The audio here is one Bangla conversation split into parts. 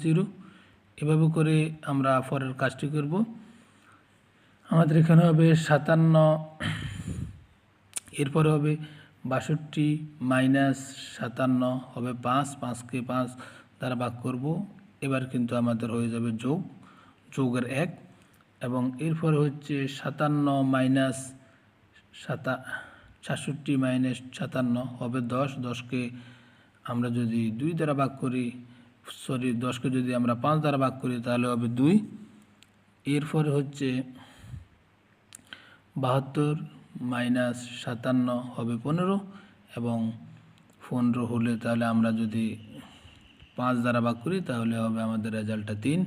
0। এভাবে করে আমরা পরের কাজটি করব। আমাদের এখানে হবে 57, এরপরে হবে 62 মাইনাস 57 হবে 5, 5কে 5 দ্বারা ভাগ করব। এবার কিন্তু আমাদের হয়ে যাবে যোগের 1, এবং এরপরে হচ্ছে 57 মাইনাস 67 মাইনাস 57 হবে 10, 10কে আমরা যদি 2 দ্বারা ভাগ করি, 10কে যদি আমরা 5 দ্বারা ভাগ করি তাহলে হবে 2। এরপরে হচ্ছে 72 মাইনাস 57 হবে 15, এবং 15 হলে তাহলে আমরা যদি 5 দ্বারা ভাগ করি তাহলে হবে আমাদের রেজাল্টটা 3।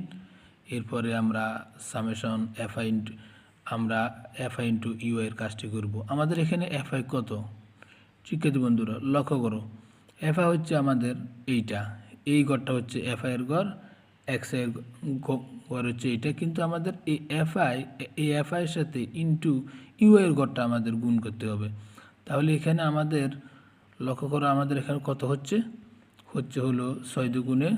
এরপরে আমরা সামেশন এফআই ইন্টু ইউ এর কাজটি করব। আমাদের এখানে এফআই কত শিক্ষার্থী বন্ধুরা লক্ষ্য করো, এফআই হচ্ছে আমাদের এই গড়টা হচ্ছে এফআই এর গড়, এক্স এর গড় হচ্ছে এইটা, কিন্তু আমাদের এই এফআই এর সাথে ইন্টু ইউ এর গড়টা আমাদের গুণ করতে হবে। তাহলে এখানে আমাদের লক্ষ্য করো, আমাদের এখানে কত হচ্ছে হলো 6 দুগুণে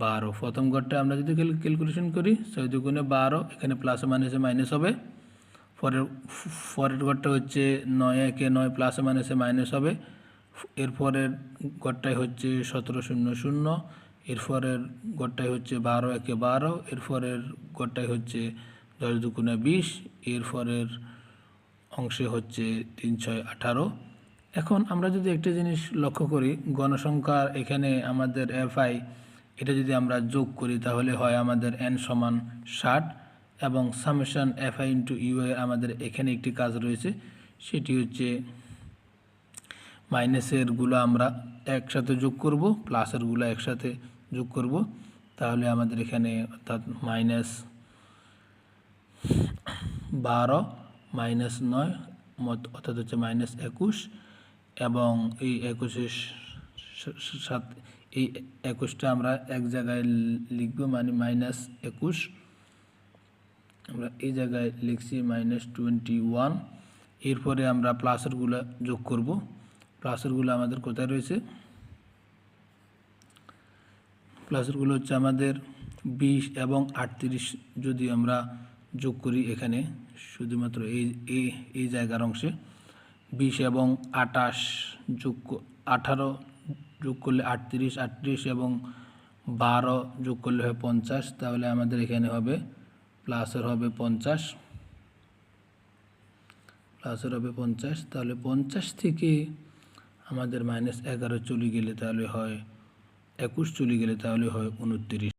12। প্রথম গড়টা আমরা যদি ক্যালকুলেশন করি 6 দুগুণে 12, এখানে প্লাস মাইনাসে মাইনাস হবে। পরের গড়টা হচ্ছে 9 একে 9 প্লাস মাইনাসে মাইনাস হবে। এরপরের গড়টাই হচ্ছে 17 0 0, এরপরের গড়টাই হচ্ছে 12 একে 12, এরপরের গড়টাই হচ্ছে 10 দুগুণে 20, এরপরের অংশে হচ্ছে 3 6 18। এখন আমরা যদি একটা জিনিস লক্ষ্য করি, গণসংখ্যার এখানে আমাদের এফআই এটা যদি আমরা যোগ করি তাহলে হয় আমাদের n সমান 60, এবং সামেশন এফআই ইন্টু ইউ এর আমাদের এখানে একটি কাজ রয়েছে, সেটি হচ্ছে মাইনাসের গুলো আমরা একসাথে যোগ করব, প্লাসের গুলো একসাথে যোগ করব। তাহলে আমাদের এখানে অর্থাৎ -12 -9 অর্থাৎ হচ্ছে -21, এবং এই 21-এর সাথে এই 21টা আমরা এক জায়গায় লিখব, মানে -21 আমরা এই জায়গায় লিখছি -21। এরপরে আমরা প্লাসেরগুলো যোগ করব। প্লাসেরগুলো আমাদের কোথায় রয়েছে, প্লাসেরগুলো হচ্ছে আমাদের 20 এবং 38 যদি আমরা যোগ করি এখানে শুধুমাত্র এই জায়গার অংশে 20 এবং 18 যোগ করলে 38, 38 এবং 12 যোগ করলে হয় 50। তাহলে আমাদের এখানে হবে প্লাসের হবে 50, তাহলে 50 থেকে আমাদের -11 চলে গেলে তাহলে হয় 21 চলে গেলে তাহলে হয় 29।